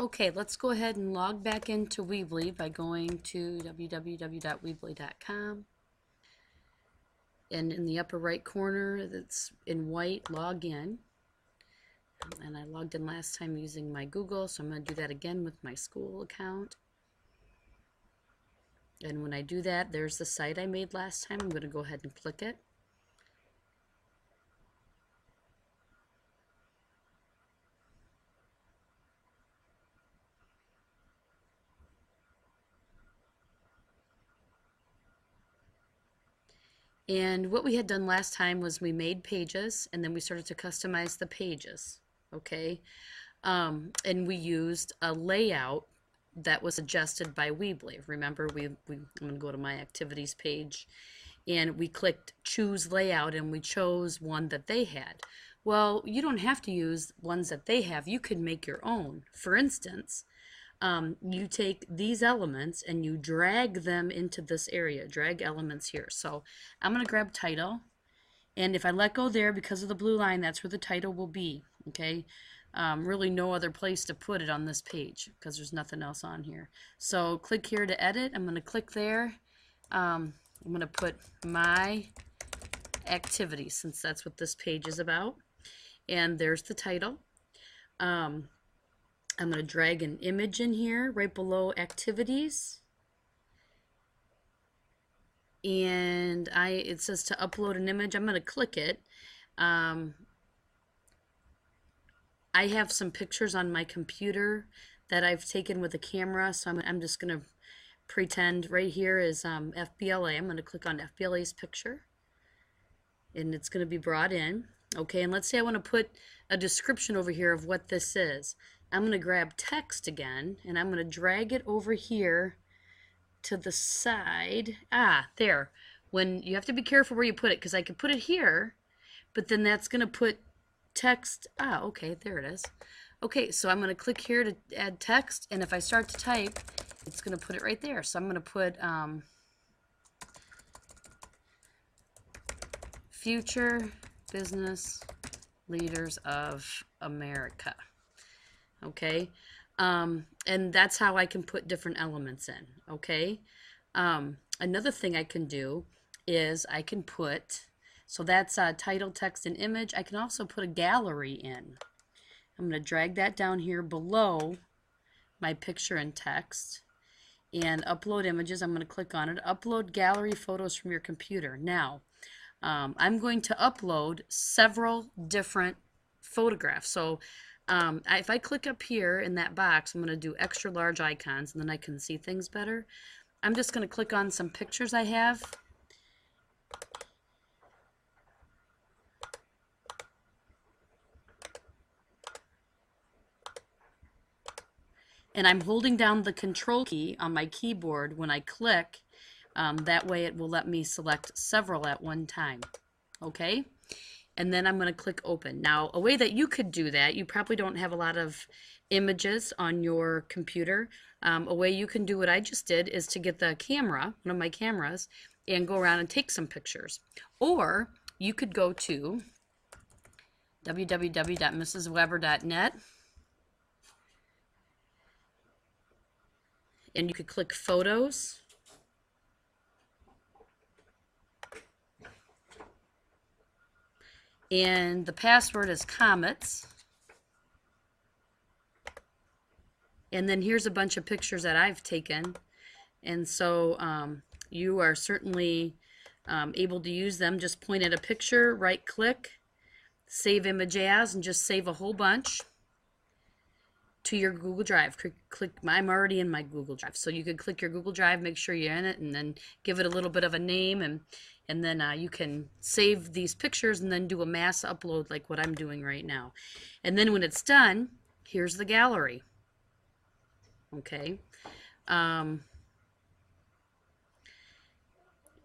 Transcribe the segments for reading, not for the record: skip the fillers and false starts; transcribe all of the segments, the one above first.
Okay, let's go ahead and log back into Weebly by going to www.weebly.com. And in the upper right corner, that's in white, log in. And I logged in last time using my Google, so I'm going to do that again with my school account. And when I do that, there's the site I made last time. I'm going to go ahead and click it. And what we had done last time was we made pages and then we started to customize the pages, okay? And we used a layout that was suggested by Weebly. Remember, I'm going to go to my activities page and we clicked choose layout and we chose one that they had. Well, you don't have to use ones that they have. You could make your own. For instance, you take these elements and you drag them into this area, drag elements here. So I'm going to grab title, and if I let go there because of the blue line, that's where the title will be, okay? Really no other place to put it on this page because there's nothing else on here. So click here to edit. I'm going to click there. I'm going to put my activity since that's what this page is about. And there's the title. I'm going to drag an image in here right below activities. And it says to upload an image. I'm going to click it. I have some pictures on my computer that I've taken with a camera, so I'm just going to pretend right here is FBLA. I'm going to click on FBLA's picture, and it's going to be brought in. Okay, and let's say I want to put a description over here of what this is. I'm going to grab text again, and I'm going to drag it over here to the side. There. When you have to be careful where you put it, because I could put it here, but then that's going to put text. Okay, there it is. Okay, so I'm going to click here to add text, and if I start to type, it's going to put it right there. So I'm going to put future business leaders of America. Okay, and that's how I can put different elements in. Okay, another thing I can do is I can put, so that's title, text, and image. I can also put a gallery in. I'm going to drag that down here below my picture and text, and upload images. I'm going to click on it. Upload gallery photos from your computer. Now, I'm going to upload several different photographs. So if I click up here in that box, I'm going to do extra large icons, and then I can see things better. I'm just going to click on some pictures I have. And I'm holding down the control key on my keyboard when I click. That way it will let me select several at one time. Okay? And then I'm going to click open. Now, a way that you could do that, you probably don't have a lot of images on your computer. A way you can do what I just did is to get the camera, one of my cameras, and go around and take some pictures. Or you could go to www.mrsweber.net and you could click photos. And the password is comets. And then here's a bunch of pictures that I've taken. And so you are certainly able to use them. Just point at a picture, right click, save image as, and just save a whole bunch to your Google Drive. Click, I'm already in my Google Drive. So you could click your Google Drive, make sure you're in it, and then give it a little bit of a name, and then you can save these pictures and then do a mass upload like what I'm doing right now. And then when it's done, here's the gallery. Okay.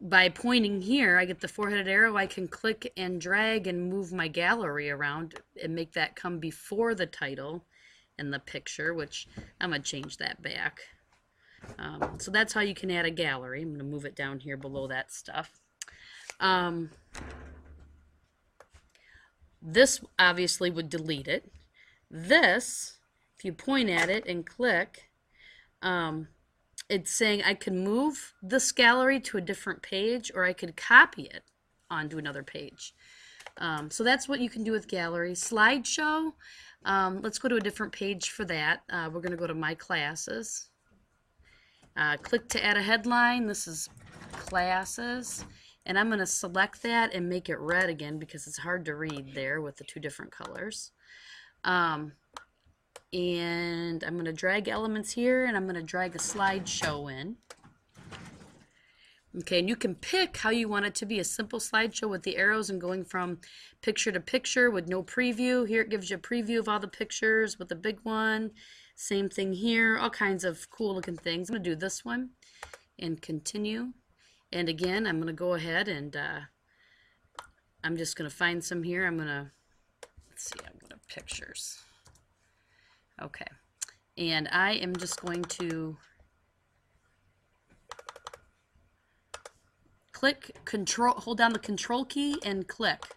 By pointing here, I get the four-headed arrow. I can click and drag and move my gallery around and make that come before the title and the picture, which I'm going to change that back. So that's how you can add a gallery. I'm going to move it down here below that stuff. This obviously would delete it. This, if you point at it and click, it's saying I can move this gallery to a different page, or I could copy it onto another page. So that's what you can do with gallery. Slideshow, let's go to a different page for that. We're going to go to My Classes. Click to add a headline. This is Classes. And I'm going to select that and make it red again because it's hard to read there with the two different colors. And I'm going to drag elements here, and I'm going to drag a slideshow in. Okay, and you can pick how you want it to be, a simple slideshow with the arrows and going from picture to picture with no preview. Here it gives you a preview of all the pictures with the big one. Same thing here, all kinds of cool looking things. I'm going to do this one and continue. And again, I'm going to go ahead and I'm just going to find some here. I'm going to, let's see, I'm going to pictures. Okay, and I am just going to click control, hold down the control key and click,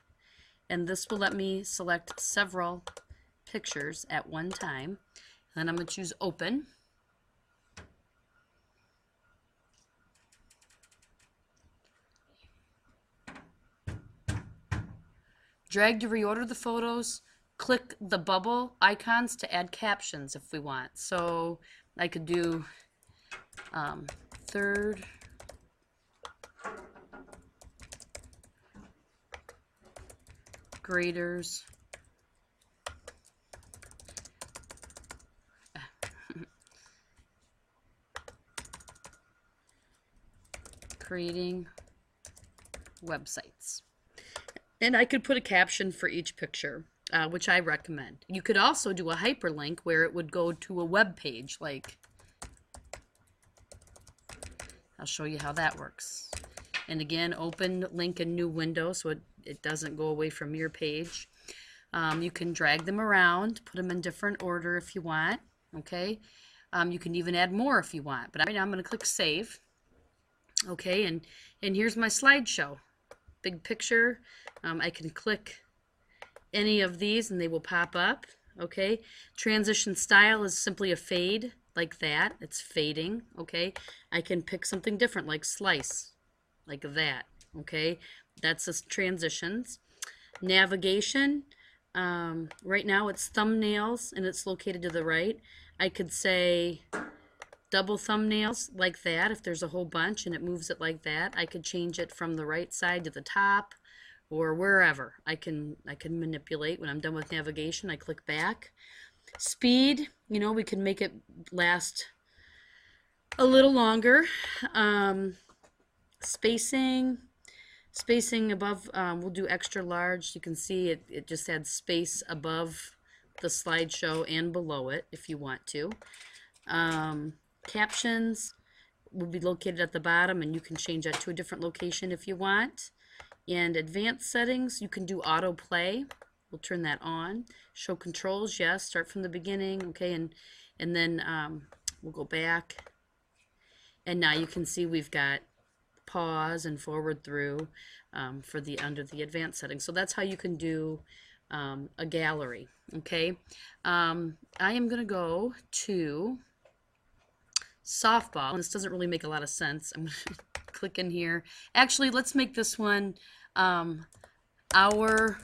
and this will let me select several pictures at one time. And I'm going to choose open. Drag to reorder the photos. Click the bubble icons to add captions if we want. So I could do third graders creating websites. And I could put a caption for each picture, which I recommend. You could also do a hyperlink where it would go to a web page, like, I'll show you how that works. And again, open link in new window so it doesn't go away from your page. You can drag them around, put them in different order if you want, okay? You can even add more if you want, but right now I'm going to click Save. Okay, and here's my slideshow. Big picture. I can click any of these and they will pop up. Okay, transition style is simply a fade like that. It's fading. Okay, I can pick something different like slice, like that. Okay, that's the transitions. Navigation. Right now it's thumbnails and it's located to the right. I could say double thumbnails like that if there's a whole bunch and it moves it like that. I could change it from the right side to the top or wherever. I can manipulate. When I'm done with navigation, I click back. Speed, you know, we can make it last a little longer. Spacing above, we'll do extra large. You can see it just adds space above the slideshow and below it if you want to. Captions will be located at the bottom, and you can change that to a different location if you want. And advanced settings, you can do autoplay. We'll turn that on. Show controls, yes, start from the beginning, okay, and then we'll go back. And now you can see we've got pause and forward through for the under the advanced settings. So that's how you can do a gallery, okay. I am going to go to softball. This doesn't really make a lot of sense. I'm going to click in here. Actually, let's make this one our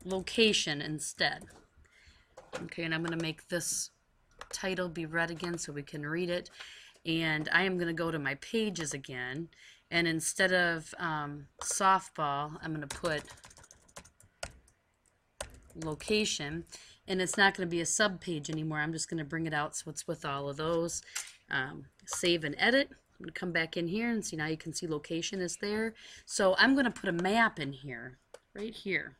location instead. Okay, and I'm going to make this title be red again so we can read it. And I am going to go to my pages again. And instead of softball, I'm going to put location. And it's not going to be a sub page anymore. I'm just going to bring it out so it's with all of those. Save and edit. I'm going to come back in here and see, now you can see location is there. So I'm going to put a map in here, right here.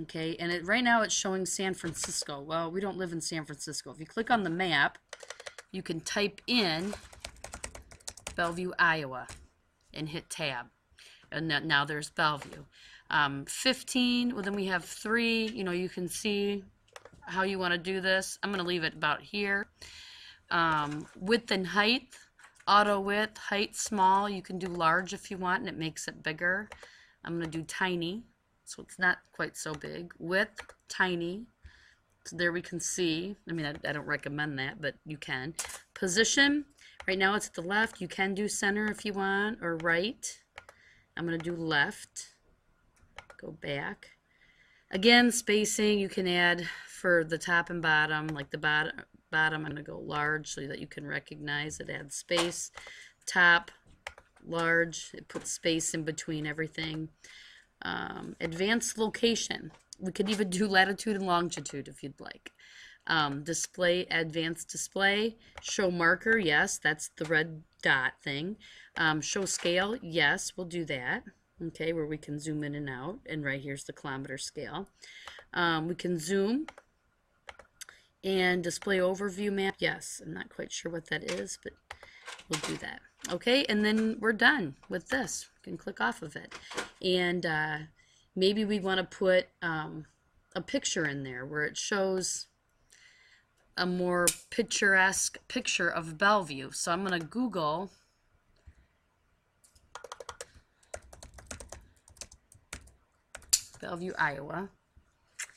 Okay, and right now it's showing San Francisco. Well, we don't live in San Francisco. If you click on the map, you can type in Bellevue, Iowa, and hit tab. And now there's Bellevue. 15, well then we have 3, you know, you can see how you want to do this. I'm going to leave it about here. Width and height, auto width, height small, you can do large if you want and it makes it bigger. I'm going to do tiny, so it's not quite so big. Width, tiny. So there we can see. I mean, I don't recommend that, but you can. Position, right now it's at the left. You can do center if you want, or right. I'm going to do left. Go back. Again, spacing you can add for the top and bottom. Like the bottom, I'm going to go large so that you can recognize it. Adds space. Top, large. It puts space in between everything. Advanced location. We could even do latitude and longitude if you'd like. Display, advanced display. Show marker, yes, that's the red dot thing. Show scale, yes, we'll do that. Okay, where we can zoom in and out, and right here's the kilometer scale. We can zoom and display overview map, yes. I'm not quite sure what that is, but we'll do that. Okay, and then we're done with this. We can click off of it. And maybe we want to put a picture in there where it shows a more picturesque picture of Bellevue. So I'm going to Google Bellevue, Iowa.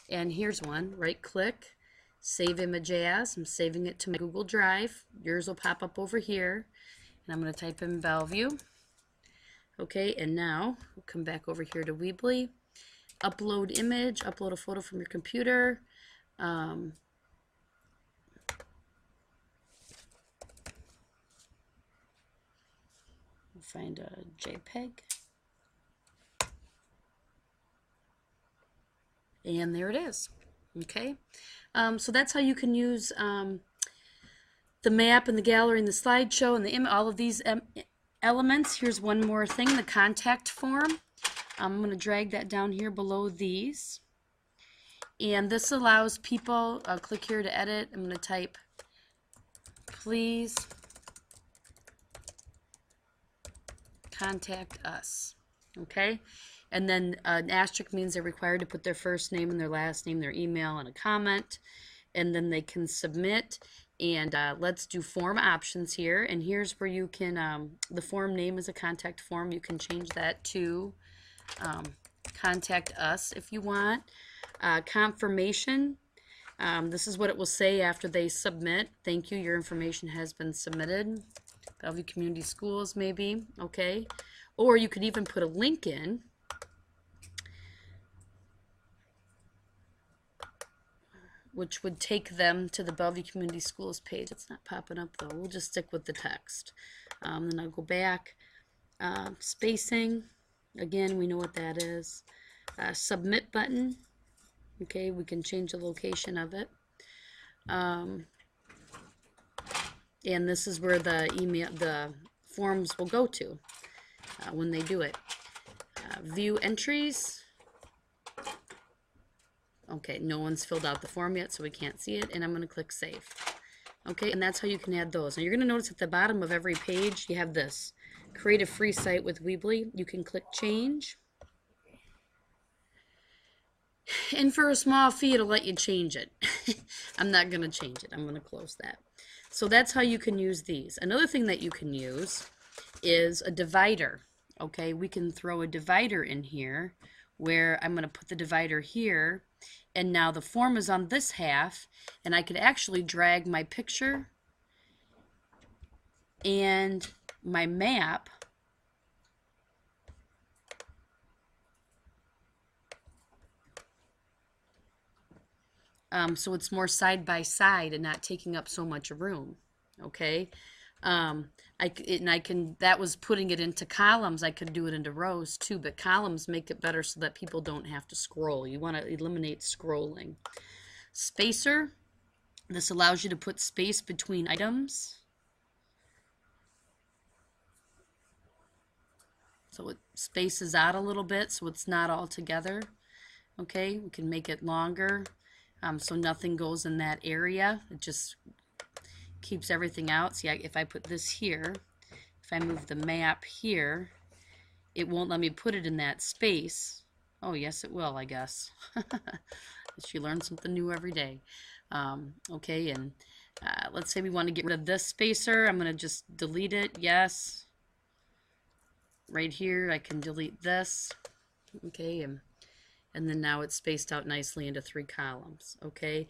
And here's one. Right click, save image as. I'm saving it to my Google Drive. Yours will pop up over here. And I'm going to type in Bellevue. Okay, and now we'll come back over here to Weebly. Upload image, upload a photo from your computer. Find a JPEG. And there it is. Okay, so that's how you can use the map and the gallery and the slideshow and the all of these elements. Here's one more thing, the contact form. I'm going to drag that down here below these. And this allows people, I'll click here to edit. I'm going to type, please contact us. Okay? And then an asterisk means they're required to put their first name and their last name, their email, and a comment. And then they can submit. And let's do form options here. And here's where you can, the form name is a contact form. You can change that to contact us if you want. Confirmation. This is what it will say after they submit. Thank you, your information has been submitted. Bellevue Community Schools, maybe. Okay. Or you could even put a link in. Which would take them to the Bellevue Community Schools page. It's not popping up though. We'll just stick with the text. Then I'll go back. Spacing. Again, we know what that is. Submit button. Okay, we can change the location of it. And this is where the forms will go to when they do it. View entries. Okay, no one's filled out the form yet, so we can't see it, and I'm going to click Save. Okay, and that's how you can add those. Now you're going to notice at the bottom of every page, you have this. Create a free site with Weebly. You can click Change. And for a small fee, it'll let you change it. I'm not going to change it. I'm going to close that. So that's how you can use these. Another thing that you can use is a divider. Okay, we can throw a divider in here where I'm going to put the divider here. And now the form is on this half, and I could actually drag my picture and my map so it's more side by side and not taking up so much room. Okay, that was putting it into columns. I could do it into rows too, but columns make it better so that people don't have to scroll. You want to eliminate scrolling. Spacer. This allows you to put space between items. So it spaces out a little bit so it's not all together. Okay, we can make it longer so nothing goes in that area. It just keeps everything out. See, if I put this here, if I move the map here, it won't let me put it in that space. Oh, yes, it will, I guess. You learn something new every day. Okay, and let's say we want to get rid of this spacer. I'm going to just delete it. Yes. Right here, I can delete this. Okay, and and then now it's spaced out nicely into 3 columns, okay?